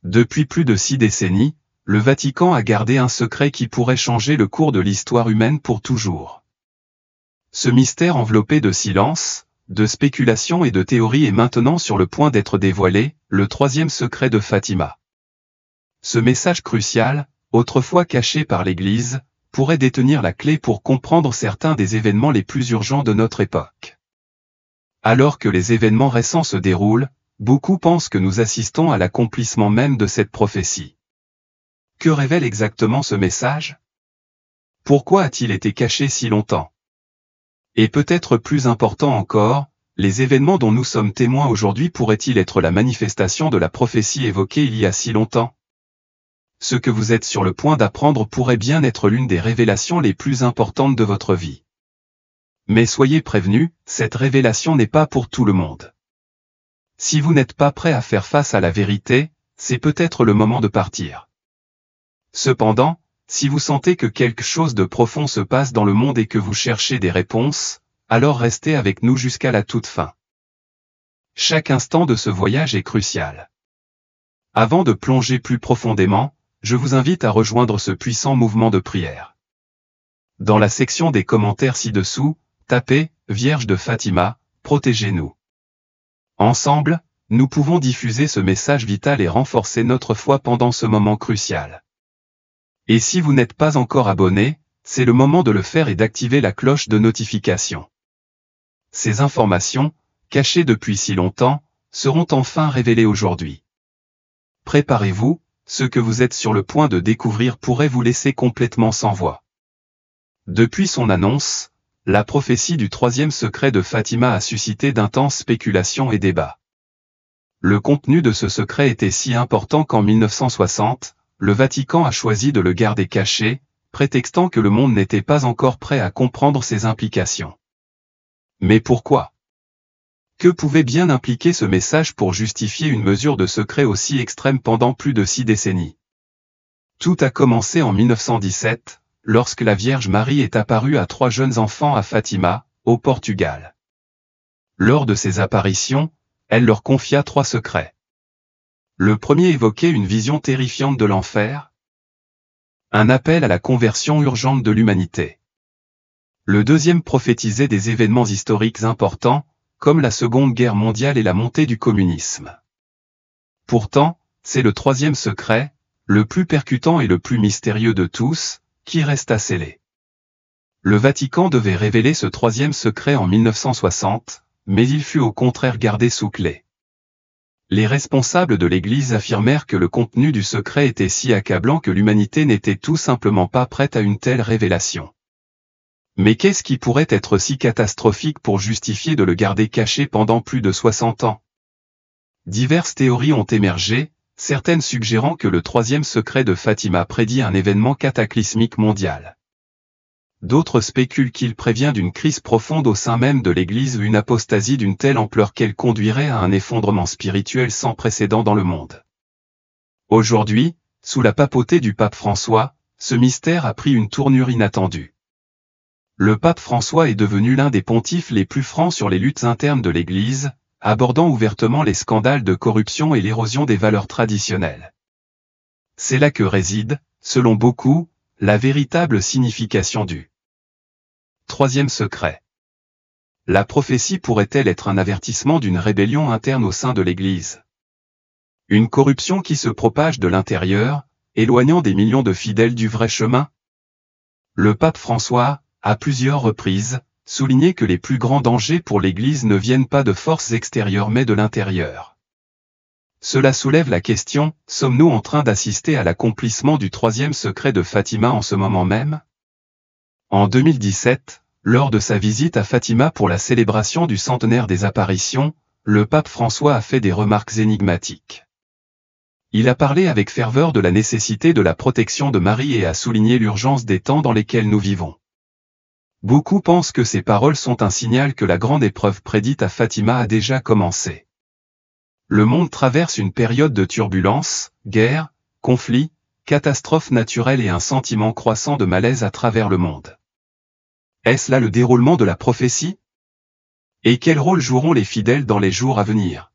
Depuis plus de 6 décennies, le Vatican a gardé un secret qui pourrait changer le cours de l'histoire humaine pour toujours. Ce mystère enveloppé de silence, de spéculation et de théories est maintenant sur le point d'être dévoilé, le troisième secret de Fatima. Ce message crucial, autrefois caché par l'Église, pourrait détenir la clé pour comprendre certains des événements les plus urgents de notre époque. Alors que les événements récents se déroulent, beaucoup pensent que nous assistons à l'accomplissement même de cette prophétie. Que révèle exactement ce message? Pourquoi a-t-il été caché si longtemps? Et peut-être plus important encore, les événements dont nous sommes témoins aujourd'hui pourraient-ils être la manifestation de la prophétie évoquée il y a si longtemps? Ce que vous êtes sur le point d'apprendre pourrait bien être l'une des révélations les plus importantes de votre vie. Mais soyez prévenus, cette révélation n'est pas pour tout le monde. Si vous n'êtes pas prêt à faire face à la vérité, c'est peut-être le moment de partir. Cependant, si vous sentez que quelque chose de profond se passe dans le monde et que vous cherchez des réponses, alors restez avec nous jusqu'à la toute fin. Chaque instant de ce voyage est crucial. Avant de plonger plus profondément, je vous invite à rejoindre ce puissant mouvement de prière. Dans la section des commentaires ci-dessous, tapez « Vierge de Fatima, protégez-nous ». Ensemble, nous pouvons diffuser ce message vital et renforcer notre foi pendant ce moment crucial. Et si vous n'êtes pas encore abonné, c'est le moment de le faire et d'activer la cloche de notification. Ces informations, cachées depuis si longtemps, seront enfin révélées aujourd'hui. Préparez-vous, ce que vous êtes sur le point de découvrir pourrait vous laisser complètement sans voix. Depuis son annonce, la prophétie du troisième secret de Fatima a suscité d'intenses spéculations et débats. Le contenu de ce secret était si important qu'en 1960, le Vatican a choisi de le garder caché, prétextant que le monde n'était pas encore prêt à comprendre ses implications. Mais pourquoi? Que pouvait bien impliquer ce message pour justifier une mesure de secret aussi extrême pendant plus de 6 décennies? Tout a commencé en 1917, lorsque la Vierge Marie est apparue à 3 jeunes enfants à Fatima, au Portugal. Lors de ces apparitions, elle leur confia 3 secrets. Le premier évoquait une vision terrifiante de l'enfer, un appel à la conversion urgente de l'humanité. Le deuxième prophétisait des événements historiques importants, comme la Seconde Guerre mondiale et la montée du communisme. Pourtant, c'est le troisième secret, le plus percutant et le plus mystérieux de tous, qui resta scellé. Le Vatican devait révéler ce troisième secret en 1960, mais il fut au contraire gardé sous clé. Les responsables de l'Église affirmèrent que le contenu du secret était si accablant que l'humanité n'était tout simplement pas prête à une telle révélation. Mais qu'est-ce qui pourrait être si catastrophique pour justifier de le garder caché pendant plus de 60 ans? Diverses théories ont émergé, certaines suggérant que le troisième secret de Fatima prédit un événement cataclysmique mondial. D'autres spéculent qu'il prévient d'une crise profonde au sein même de l'Église ou une apostasie d'une telle ampleur qu'elle conduirait à un effondrement spirituel sans précédent dans le monde. Aujourd'hui, sous la papauté du pape François, ce mystère a pris une tournure inattendue. Le pape François est devenu l'un des pontifes les plus francs sur les luttes internes de l'Église, abordant ouvertement les scandales de corruption et l'érosion des valeurs traditionnelles. C'est là que réside, selon beaucoup, la véritable signification du troisième secret. La prophétie pourrait-elle être un avertissement d'une rébellion interne au sein de l'Église? Une corruption qui se propage de l'intérieur, éloignant des millions de fidèles du vrai chemin? Le pape François, à plusieurs reprises, souligné que les plus grands dangers pour l'Église ne viennent pas de forces extérieures mais de l'intérieur. Cela soulève la question, sommes-nous en train d'assister à l'accomplissement du troisième secret de Fatima en ce moment même? En 2017, lors de sa visite à Fatima pour la célébration du centenaire des apparitions, le pape François a fait des remarques énigmatiques. Il a parlé avec ferveur de la nécessité de la protection de Marie et a souligné l'urgence des temps dans lesquels nous vivons. Beaucoup pensent que ces paroles sont un signal que la grande épreuve prédite à Fatima a déjà commencé. Le monde traverse une période de turbulence, guerre, conflits, catastrophes naturelles et un sentiment croissant de malaise à travers le monde. Est-ce là le déroulement de la prophétie? Et quel rôle joueront les fidèles dans les jours à venir?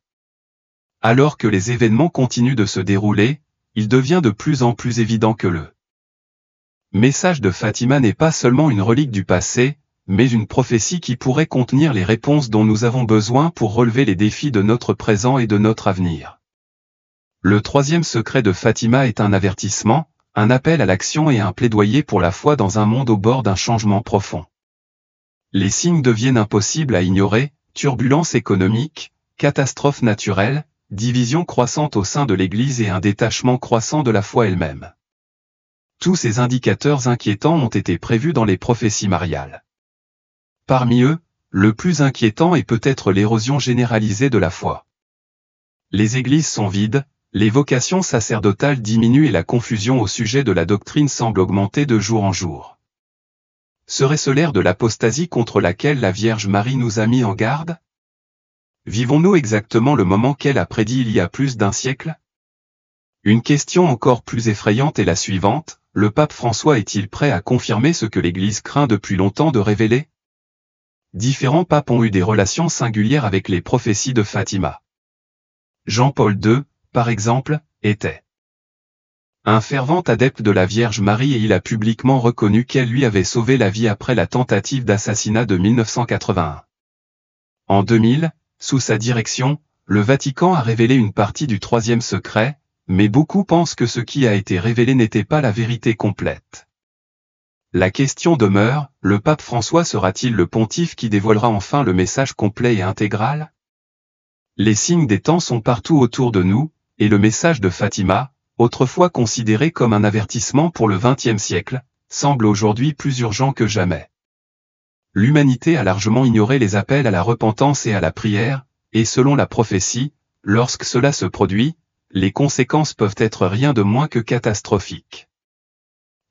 Alors que les événements continuent de se dérouler, il devient de plus en plus évident que le message de Fatima n'est pas seulement une relique du passé, mais une prophétie qui pourrait contenir les réponses dont nous avons besoin pour relever les défis de notre présent et de notre avenir. Le troisième secret de Fatima est un avertissement, un appel à l'action et un plaidoyer pour la foi dans un monde au bord d'un changement profond. Les signes deviennent impossibles à ignorer, turbulences économiques, catastrophes naturelles, division croissante au sein de l'Église et un détachement croissant de la foi elle-même. Tous ces indicateurs inquiétants ont été prévus dans les prophéties mariales. Parmi eux, le plus inquiétant est peut-être l'érosion généralisée de la foi. Les églises sont vides, les vocations sacerdotales diminuent et la confusion au sujet de la doctrine semble augmenter de jour en jour. Serait-ce l'ère de l'apostasie contre laquelle la Vierge Marie nous a mis en garde? Vivons-nous exactement le moment qu'elle a prédit il y a plus d'un siècle? Une question encore plus effrayante est la suivante, le pape François est-il prêt à confirmer ce que l'Église craint depuis longtemps de révéler? Différents papes ont eu des relations singulières avec les prophéties de Fatima. Jean-Paul II, par exemple, était un fervent adepte de la Vierge Marie et il a publiquement reconnu qu'elle lui avait sauvé la vie après la tentative d'assassinat de 1981. En 2000, sous sa direction, le Vatican a révélé une partie du troisième secret, mais beaucoup pensent que ce qui a été révélé n'était pas la vérité complète. La question demeure, le pape François sera-t-il le pontife qui dévoilera enfin le message complet et intégral? Les signes des temps sont partout autour de nous, et le message de Fatima, autrefois considéré comme un avertissement pour le XXe siècle, semble aujourd'hui plus urgent que jamais. L'humanité a largement ignoré les appels à la repentance et à la prière, et selon la prophétie, lorsque cela se produit, les conséquences peuvent être rien de moins que catastrophiques.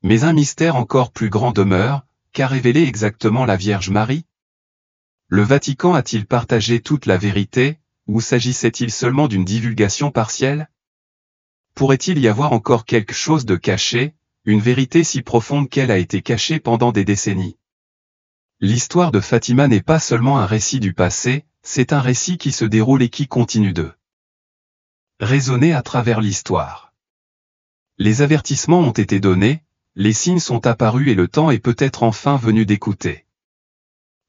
Mais un mystère encore plus grand demeure, qu'a révélé exactement la Vierge Marie? Le Vatican a-t-il partagé toute la vérité, ou s'agissait-il seulement d'une divulgation partielle? Pourrait-il y avoir encore quelque chose de caché, une vérité si profonde qu'elle a été cachée pendant des décennies? L'histoire de Fatima n'est pas seulement un récit du passé, c'est un récit qui se déroule et qui continue de résonner à travers l'histoire. Les avertissements ont été donnés, les signes sont apparus et le temps est peut-être enfin venu d'écouter.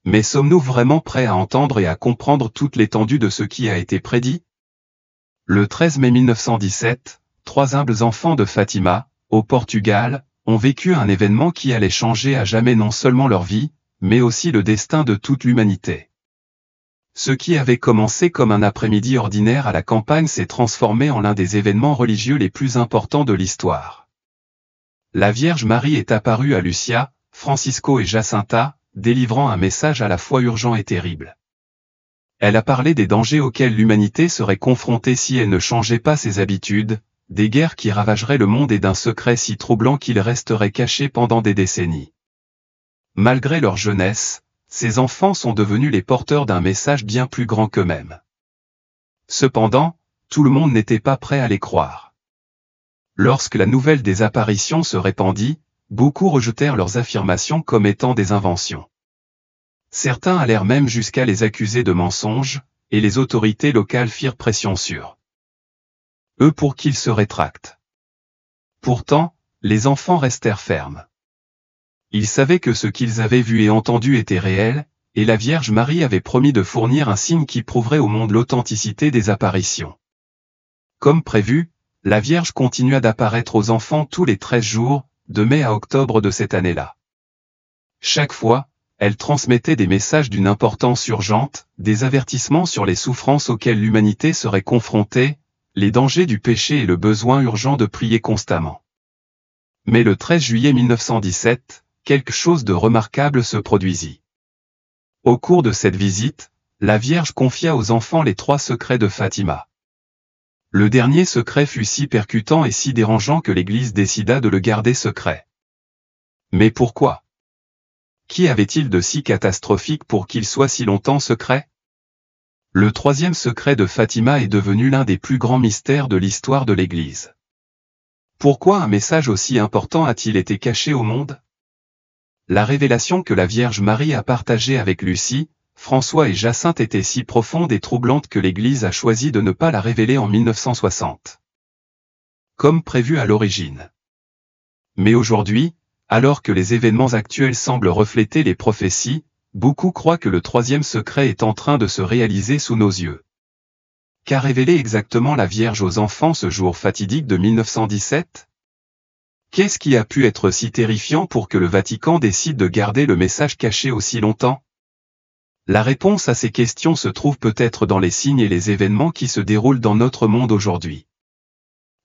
Mais sommes-nous vraiment prêts à entendre et à comprendre toute l'étendue de ce qui a été prédit? Le 13 mai 1917, 3 humbles enfants de Fatima, au Portugal, ont vécu un événement qui allait changer à jamais non seulement leur vie, mais aussi le destin de toute l'humanité. Ce qui avait commencé comme un après-midi ordinaire à la campagne s'est transformé en l'un des événements religieux les plus importants de l'histoire. La Vierge Marie est apparue à Lucia, Francisco et Jacinta, délivrant un message à la fois urgent et terrible. Elle a parlé des dangers auxquels l'humanité serait confrontée si elle ne changeait pas ses habitudes, des guerres qui ravageraient le monde et d'un secret si troublant qu'il resterait caché pendant des décennies. Malgré leur jeunesse, ces enfants sont devenus les porteurs d'un message bien plus grand qu'eux-mêmes. Cependant, tout le monde n'était pas prêt à les croire. Lorsque la nouvelle des apparitions se répandit, beaucoup rejetèrent leurs affirmations comme étant des inventions. Certains allèrent même jusqu'à les accuser de mensonges, et les autorités locales firent pression sur eux pour qu'ils se rétractent. Pourtant, les enfants restèrent fermes. Ils savaient que ce qu'ils avaient vu et entendu était réel, et la Vierge Marie avait promis de fournir un signe qui prouverait au monde l'authenticité des apparitions. Comme prévu, la Vierge continua d'apparaître aux enfants tous les 13 jours, de mai à octobre de cette année-là. Chaque fois, elle transmettait des messages d'une importance urgente, des avertissements sur les souffrances auxquelles l'humanité serait confrontée, les dangers du péché et le besoin urgent de prier constamment. Mais le 13 juillet 1917, quelque chose de remarquable se produisit. Au cours de cette visite, la Vierge confia aux enfants les 3 secrets de Fatima. Le dernier secret fut si percutant et si dérangeant que l'Église décida de le garder secret. Mais pourquoi? Qu'y avait-il de si catastrophique pour qu'il soit si longtemps secret? Le 3e secret de Fatima est devenu l'un des plus grands mystères de l'histoire de l'Église. Pourquoi un message aussi important a-t-il été caché au monde? La révélation que la Vierge Marie a partagée avec Lucie, François et Jacinthe était si profonde et troublante que l'Église a choisi de ne pas la révéler en 1960. Comme prévu à l'origine. Mais aujourd'hui, alors que les événements actuels semblent refléter les prophéties, beaucoup croient que le troisième secret est en train de se réaliser sous nos yeux. Qu'a révélé exactement la Vierge aux enfants ce jour fatidique de 1917 ? Qu'est-ce qui a pu être si terrifiant pour que le Vatican décide de garder le message caché aussi longtemps ? La réponse à ces questions se trouve peut-être dans les signes et les événements qui se déroulent dans notre monde aujourd'hui.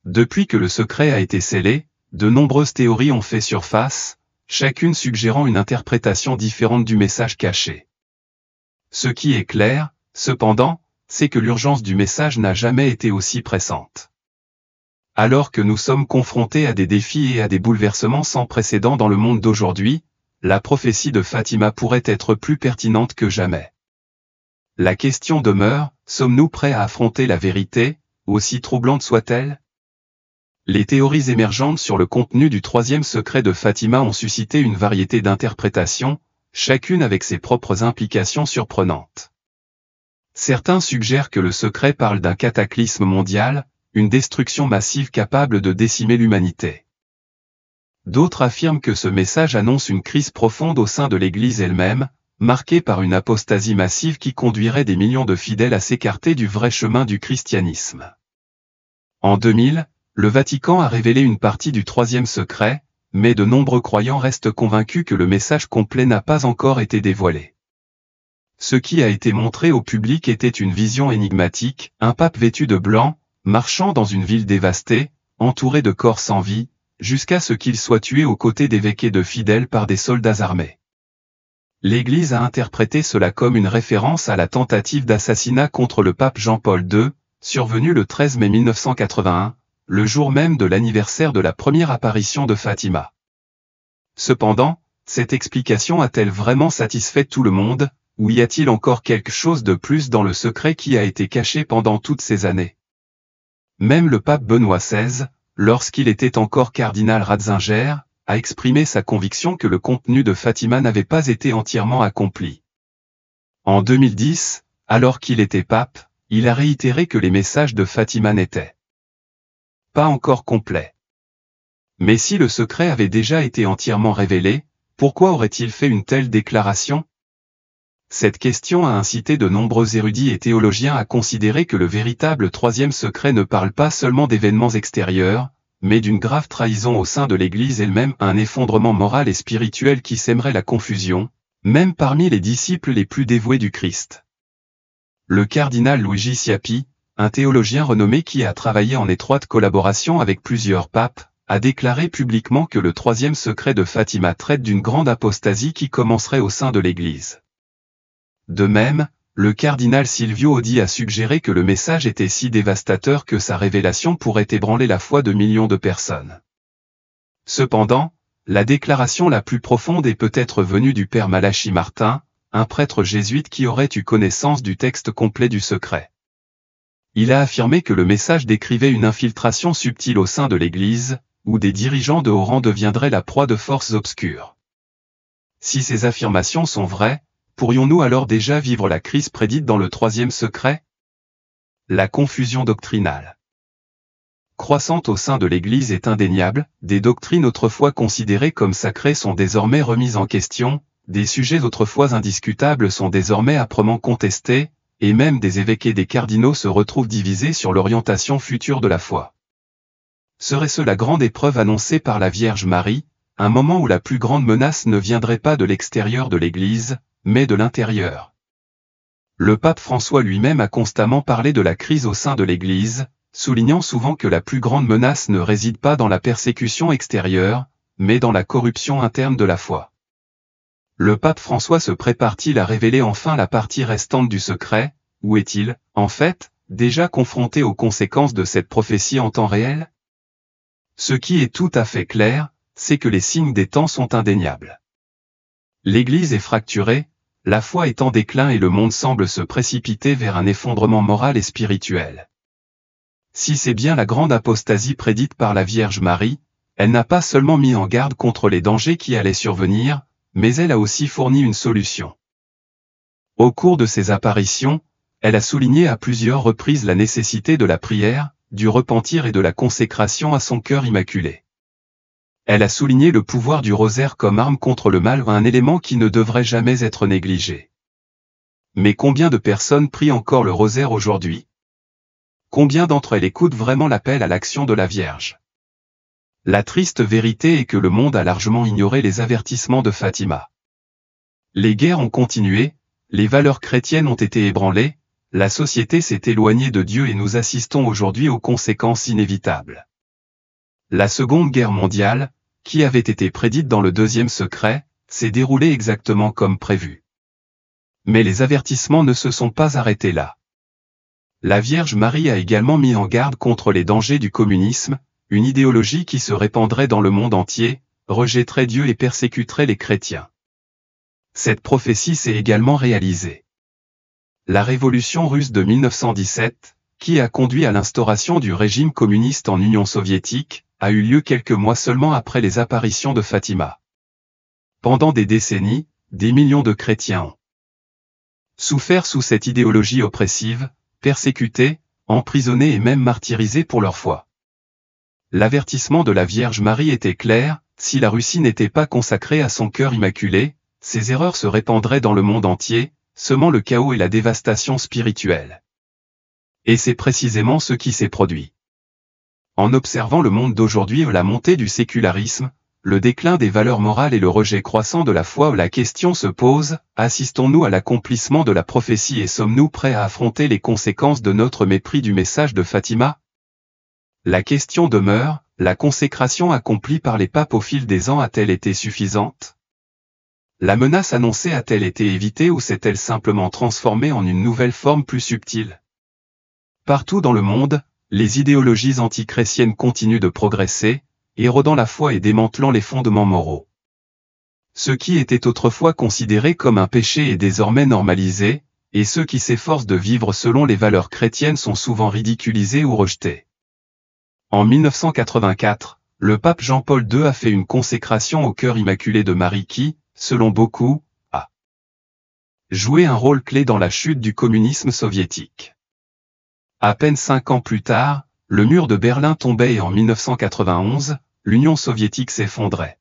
Depuis que le secret a été scellé, de nombreuses théories ont fait surface, chacune suggérant une interprétation différente du message caché. Ce qui est clair, cependant, c'est que l'urgence du message n'a jamais été aussi pressante. Alors que nous sommes confrontés à des défis et à des bouleversements sans précédent dans le monde d'aujourd'hui, la prophétie de Fatima pourrait être plus pertinente que jamais. La question demeure, sommes-nous prêts à affronter la vérité, aussi troublante soit-elle ? Les théories émergentes sur le contenu du troisième secret de Fatima ont suscité une variété d'interprétations, chacune avec ses propres implications surprenantes. Certains suggèrent que le secret parle d'un cataclysme mondial, une destruction massive capable de décimer l'humanité. D'autres affirment que ce message annonce une crise profonde au sein de l'Église elle-même, marquée par une apostasie massive qui conduirait des millions de fidèles à s'écarter du vrai chemin du christianisme. En 2000, le Vatican a révélé une partie du troisième secret, mais de nombreux croyants restent convaincus que le message complet n'a pas encore été dévoilé. Ce qui a été montré au public était une vision énigmatique, un pape vêtu de blanc, marchant dans une ville dévastée, entouré de corps sans vie, jusqu'à ce qu'il soit tué aux côtés d'évêques et de fidèles par des soldats armés. L'Église a interprété cela comme une référence à la tentative d'assassinat contre le pape Jean-Paul II, survenue le 13 mai 1981, le jour même de l'anniversaire de la première apparition de Fatima. Cependant, cette explication a-t-elle vraiment satisfait tout le monde, ou y a-t-il encore quelque chose de plus dans le secret qui a été caché pendant toutes ces années ? Même le pape Benoît XVI, lorsqu'il était encore cardinal Ratzinger, a exprimé sa conviction que le contenu de Fatima n'avait pas été entièrement accompli. En 2010, alors qu'il était pape, il a réitéré que les messages de Fatima n'étaient pas encore complets. Mais si le secret avait déjà été entièrement révélé, pourquoi aurait-il fait une telle déclaration ? Cette question a incité de nombreux érudits et théologiens à considérer que le véritable troisième secret ne parle pas seulement d'événements extérieurs, mais d'une grave trahison au sein de l'Église elle-même, un effondrement moral et spirituel qui sèmerait la confusion, même parmi les disciples les plus dévoués du Christ. Le cardinal Luigi Sciapi, un théologien renommé qui a travaillé en étroite collaboration avec plusieurs papes, a déclaré publiquement que le troisième secret de Fatima traite d'une grande apostasie qui commencerait au sein de l'Église. De même, le cardinal Silvio Audi a suggéré que le message était si dévastateur que sa révélation pourrait ébranler la foi de millions de personnes. Cependant, la déclaration la plus profonde est peut-être venue du père Malachi Martin, un prêtre jésuite qui aurait eu connaissance du texte complet du secret. Il a affirmé que le message décrivait une infiltration subtile au sein de l'Église, où des dirigeants de haut rang deviendraient la proie de forces obscures. Si ces affirmations sont vraies, pourrions-nous alors déjà vivre la crise prédite dans le troisième secret ? La confusion doctrinale croissante au sein de l'Église est indéniable, des doctrines autrefois considérées comme sacrées sont désormais remises en question, des sujets autrefois indiscutables sont désormais âprement contestés, et même des évêques et des cardinaux se retrouvent divisés sur l'orientation future de la foi. Serait-ce la grande épreuve annoncée par la Vierge Marie, un moment où la plus grande menace ne viendrait pas de l'extérieur de l'Église, mais de l'intérieur? Le pape François lui-même a constamment parlé de la crise au sein de l'Église, soulignant souvent que la plus grande menace ne réside pas dans la persécution extérieure, mais dans la corruption interne de la foi. Le pape François se prépare-t-il à révéler enfin la partie restante du secret, ou est-il, en fait, déjà confronté aux conséquences de cette prophétie en temps réel? Ce qui est tout à fait clair, c'est que les signes des temps sont indéniables. L'Église est fracturée, la foi est en déclin et le monde semble se précipiter vers un effondrement moral et spirituel. Si c'est bien la grande apostasie prédite par la Vierge Marie, elle n'a pas seulement mis en garde contre les dangers qui allaient survenir, mais elle a aussi fourni une solution. Au cours de ses apparitions, elle a souligné à plusieurs reprises la nécessité de la prière, du repentir et de la consécration à son cœur immaculé. Elle a souligné le pouvoir du rosaire comme arme contre le mal, un élément qui ne devrait jamais être négligé. Mais combien de personnes prient encore le rosaire aujourd'hui? Combien d'entre elles écoutent vraiment l'appel à l'action de la Vierge? La triste vérité est que le monde a largement ignoré les avertissements de Fatima. Les guerres ont continué, les valeurs chrétiennes ont été ébranlées, la société s'est éloignée de Dieu et nous assistons aujourd'hui aux conséquences inévitables. La Seconde Guerre mondiale, qui avait été prédite dans le deuxième secret, s'est déroulée exactement comme prévu. Mais les avertissements ne se sont pas arrêtés là. La Vierge Marie a également mis en garde contre les dangers du communisme, une idéologie qui se répandrait dans le monde entier, rejetterait Dieu et persécuterait les chrétiens. Cette prophétie s'est également réalisée. La révolution russe de 1917, qui a conduit à l'instauration du régime communiste en Union soviétique, a eu lieu quelques mois seulement après les apparitions de Fatima. Pendant des décennies, des millions de chrétiens ont souffert sous cette idéologie oppressive, persécutés, emprisonnés et même martyrisés pour leur foi. L'avertissement de la Vierge Marie était clair, si la Russie n'était pas consacrée à son cœur immaculé, ses erreurs se répandraient dans le monde entier, semant le chaos et la dévastation spirituelle. Et c'est précisément ce qui s'est produit. En observant le monde d'aujourd'hui, la montée du sécularisme, le déclin des valeurs morales et le rejet croissant de la foi, la question se pose, assistons-nous à l'accomplissement de la prophétie et sommes-nous prêts à affronter les conséquences de notre mépris du message de Fatima? La question demeure, la consécration accomplie par les papes au fil des ans a-t-elle été suffisante? La menace annoncée a-t-elle été évitée ou s'est-elle simplement transformée en une nouvelle forme plus subtile? Partout dans le monde, les idéologies antichrétiennes continuent de progresser, érodant la foi et démantelant les fondements moraux. Ce qui était autrefois considéré comme un péché est désormais normalisé, et ceux qui s'efforcent de vivre selon les valeurs chrétiennes sont souvent ridiculisés ou rejetés. En 1984, le pape Jean-Paul II a fait une consécration au cœur immaculé de Marie qui, selon beaucoup, a joué un rôle clé dans la chute du communisme soviétique. À peine 5 ans plus tard, le mur de Berlin tombait et en 1991, l'Union soviétique s'effondrait.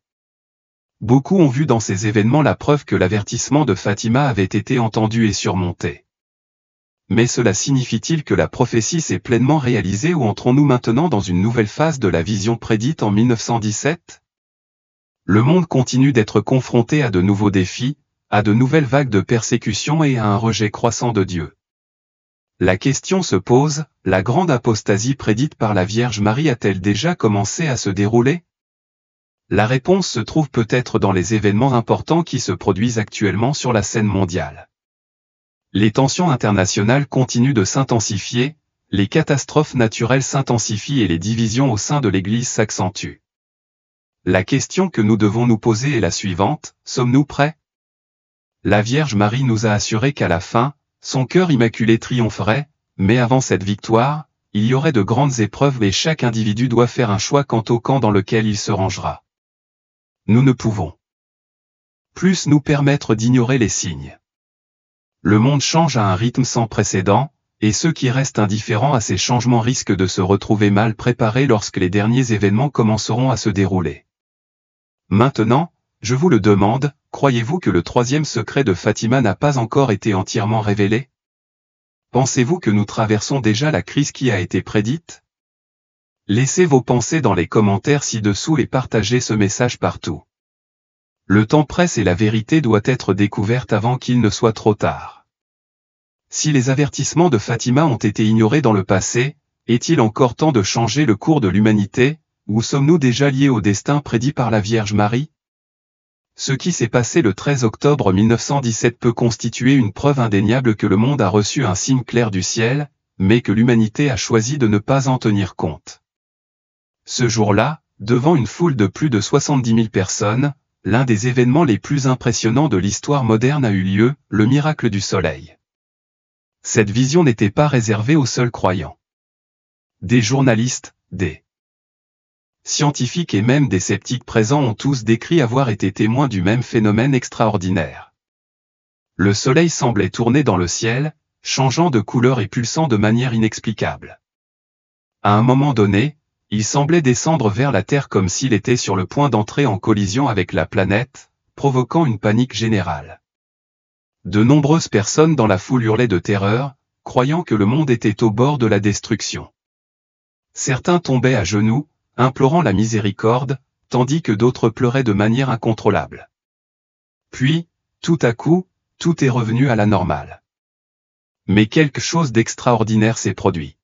Beaucoup ont vu dans ces événements la preuve que l'avertissement de Fatima avait été entendu et surmonté. Mais cela signifie-t-il que la prophétie s'est pleinement réalisée ou entrons-nous maintenant dans une nouvelle phase de la vision prédite en 1917? Le monde continue d'être confronté à de nouveaux défis, à de nouvelles vagues de persécution et à un rejet croissant de Dieu. La question se pose, la grande apostasie prédite par la Vierge Marie a-t-elle déjà commencé à se dérouler? La réponse se trouve peut-être dans les événements importants qui se produisent actuellement sur la scène mondiale. Les tensions internationales continuent de s'intensifier, les catastrophes naturelles s'intensifient et les divisions au sein de l'Église s'accentuent. La question que nous devons nous poser est la suivante, sommes-nous prêts? La Vierge Marie nous a assuré qu'à la fin, son cœur immaculé triompherait, mais avant cette victoire, il y aurait de grandes épreuves et chaque individu doit faire un choix quant au camp dans lequel il se rangera. Nous ne pouvons plus nous permettre d'ignorer les signes. Le monde change à un rythme sans précédent, et ceux qui restent indifférents à ces changements risquent de se retrouver mal préparés lorsque les derniers événements commenceront à se dérouler. Maintenant, je vous le demande, croyez-vous que le troisième secret de Fatima n'a pas encore été entièrement révélé? Pensez-vous que nous traversons déjà la crise qui a été prédite? Laissez vos pensées dans les commentaires ci-dessous et partagez ce message partout. Le temps presse et la vérité doit être découverte avant qu'il ne soit trop tard. Si les avertissements de Fatima ont été ignorés dans le passé, est-il encore temps de changer le cours de l'humanité, ou sommes-nous déjà liés au destin prédit par la Vierge Marie? Ce qui s'est passé le 13 octobre 1917 peut constituer une preuve indéniable que le monde a reçu un signe clair du ciel, mais que l'humanité a choisi de ne pas en tenir compte. Ce jour-là, devant une foule de plus de 70 000 personnes, l'un des événements les plus impressionnants de l'histoire moderne a eu lieu, le miracle du soleil. Cette vision n'était pas réservée aux seuls croyants. Des journalistes, des scientifiques et même des sceptiques présents ont tous décrit avoir été témoins du même phénomène extraordinaire. Le soleil semblait tourner dans le ciel, changeant de couleur et pulsant de manière inexplicable. À un moment donné, il semblait descendre vers la Terre comme s'il était sur le point d'entrer en collision avec la planète, provoquant une panique générale. De nombreuses personnes dans la foule hurlaient de terreur, croyant que le monde était au bord de la destruction. Certains tombaient à genoux, implorant la miséricorde, tandis que d'autres pleuraient de manière incontrôlable. Puis, tout à coup, tout est revenu à la normale. Mais quelque chose d'extraordinaire s'est produit.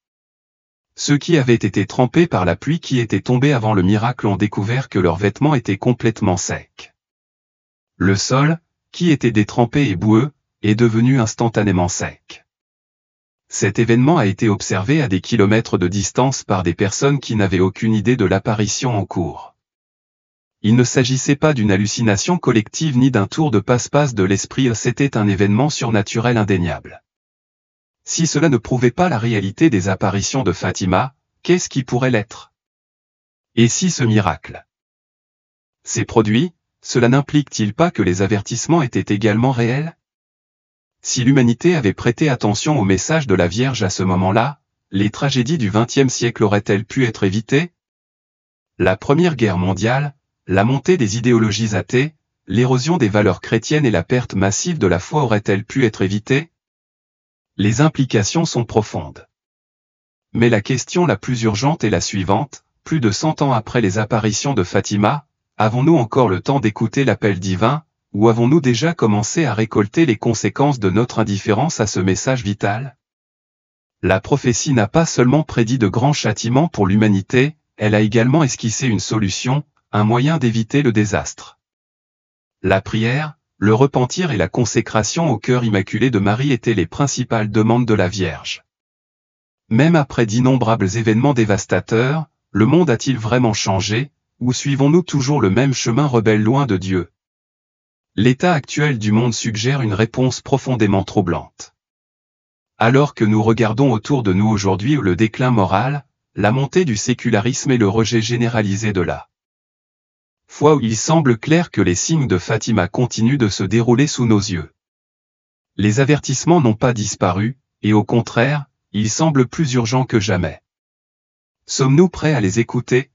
Ceux qui avaient été trempés par la pluie qui était tombée avant le miracle ont découvert que leurs vêtements étaient complètement secs. Le sol, qui était détrempé et boueux, est devenu instantanément sec. Cet événement a été observé à des kilomètres de distance par des personnes qui n'avaient aucune idée de l'apparition en cours. Il ne s'agissait pas d'une hallucination collective ni d'un tour de passe-passe de l'esprit, c'était un événement surnaturel indéniable. Si cela ne prouvait pas la réalité des apparitions de Fatima, qu'est-ce qui pourrait l'être? Et si ce miracle s'est produit, cela n'implique-t-il pas que les avertissements étaient également réels? Si l'humanité avait prêté attention au message de la Vierge à ce moment-là, les tragédies du XXe siècle auraient-elles pu être évitées? La Première Guerre mondiale, la montée des idéologies athées, l'érosion des valeurs chrétiennes et la perte massive de la foi auraient-elles pu être évitées? Les implications sont profondes. Mais la question la plus urgente est la suivante, plus de 100 ans après les apparitions de Fatima, avons-nous encore le temps d'écouter l'appel divin, ou avons-nous déjà commencé à récolter les conséquences de notre indifférence à ce message vital? La prophétie n'a pas seulement prédit de grands châtiments pour l'humanité, elle a également esquissé une solution, un moyen d'éviter le désastre. La prière, le repentir et la consécration au cœur immaculé de Marie étaient les principales demandes de la Vierge. Même après d'innombrables événements dévastateurs, le monde a-t-il vraiment changé, ou suivons-nous toujours le même chemin rebelle loin de Dieu? L'état actuel du monde suggère une réponse profondément troublante. Alors que nous regardons autour de nous aujourd'hui le déclin moral, la montée du sécularisme et le rejet généralisé de la foi, où il semble clair que les signes de Fatima continuent de se dérouler sous nos yeux. Les avertissements n'ont pas disparu, et au contraire, ils semblent plus urgents que jamais. Sommes-nous prêts à les écouter?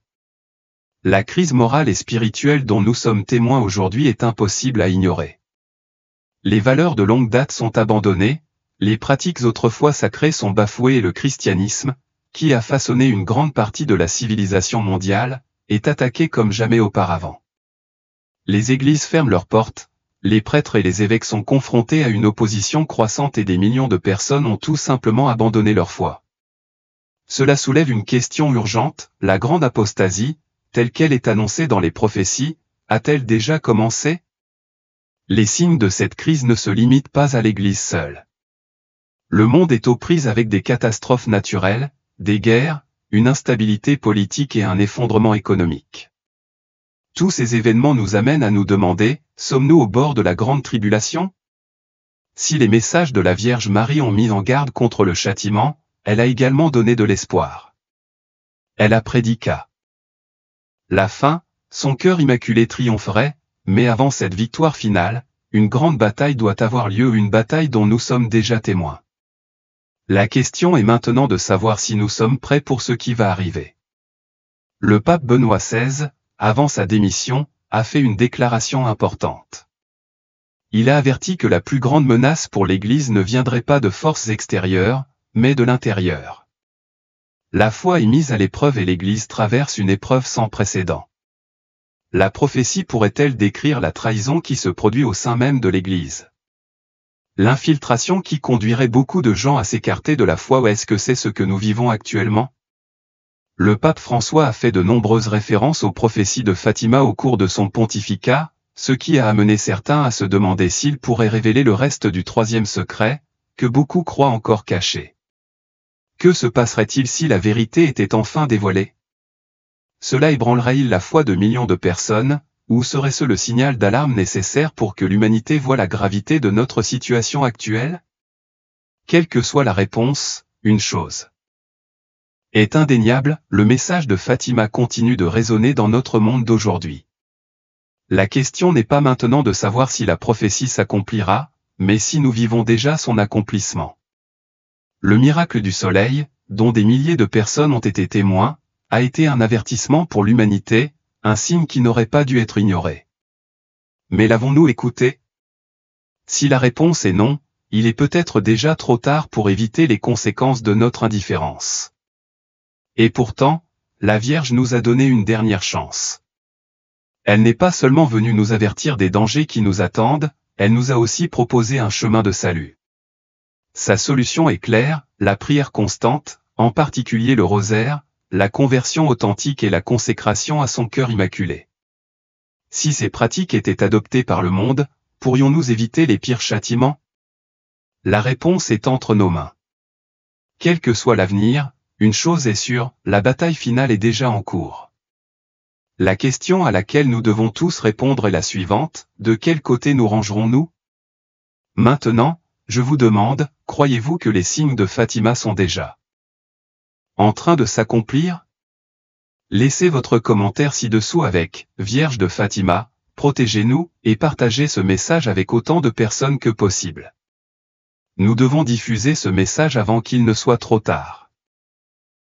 La crise morale et spirituelle dont nous sommes témoins aujourd'hui est impossible à ignorer. Les valeurs de longue date sont abandonnées, les pratiques autrefois sacrées sont bafouées et le christianisme, qui a façonné une grande partie de la civilisation mondiale, est attaqué comme jamais auparavant. Les églises ferment leurs portes, les prêtres et les évêques sont confrontés à une opposition croissante et des millions de personnes ont tout simplement abandonné leur foi. Cela soulève une question urgente, la grande apostasie, telle qu'elle est annoncée dans les prophéties, a-t-elle déjà commencé? Les signes de cette crise ne se limitent pas à l'Église seule. Le monde est aux prises avec des catastrophes naturelles, des guerres, une instabilité politique et un effondrement économique. Tous ces événements nous amènent à nous demander, sommes-nous au bord de la grande tribulation? Si les messages de la Vierge Marie ont mis en garde contre le châtiment, elle a également donné de l'espoir. Elle a prédit qu'à la fin, son cœur immaculé triompherait, mais avant cette victoire finale, une grande bataille doit avoir lieu, une bataille dont nous sommes déjà témoins. La question est maintenant de savoir si nous sommes prêts pour ce qui va arriver. Le pape Benoît XVI, avant sa démission, a fait une déclaration importante. Il a averti que la plus grande menace pour l'Église ne viendrait pas de forces extérieures, mais de l'intérieur. La foi est mise à l'épreuve et l'Église traverse une épreuve sans précédent. La prophétie pourrait-elle décrire la trahison qui se produit au sein même de l'Église? L'infiltration qui conduirait beaucoup de gens à s'écarter de la foi, ou est-ce que c'est ce que nous vivons actuellement? Le pape François a fait de nombreuses références aux prophéties de Fatima au cours de son pontificat, ce qui a amené certains à se demander s'il pourrait révéler le reste du troisième secret, que beaucoup croient encore caché. Que se passerait-il si la vérité était enfin dévoilée? Cela ébranlerait-il la foi de millions de personnes, ou serait-ce le signal d'alarme nécessaire pour que l'humanité voie la gravité de notre situation actuelle? Quelle que soit la réponse, une chose est indéniable, le message de Fatima continue de résonner dans notre monde d'aujourd'hui. La question n'est pas maintenant de savoir si la prophétie s'accomplira, mais si nous vivons déjà son accomplissement. Le miracle du soleil, dont des milliers de personnes ont été témoins, a été un avertissement pour l'humanité, un signe qui n'aurait pas dû être ignoré. Mais l'avons-nous écouté? Si la réponse est non, il est peut-être déjà trop tard pour éviter les conséquences de notre indifférence. Et pourtant, la Vierge nous a donné une dernière chance. Elle n'est pas seulement venue nous avertir des dangers qui nous attendent, elle nous a aussi proposé un chemin de salut. Sa solution est claire, la prière constante, en particulier le rosaire, la conversion authentique et la consécration à son cœur immaculé. Si ces pratiques étaient adoptées par le monde, pourrions-nous éviter les pires châtiments? La réponse est entre nos mains. Quel que soit l'avenir, une chose est sûre, la bataille finale est déjà en cours. La question à laquelle nous devons tous répondre est la suivante, de quel côté nous rangerons-nous? Maintenant, je vous demande, croyez-vous que les signes de Fatima sont déjà en train de s'accomplir? Laissez votre commentaire ci-dessous avec « Vierge de Fatima, protégez-nous » et partagez ce message avec autant de personnes que possible. Nous devons diffuser ce message avant qu'il ne soit trop tard.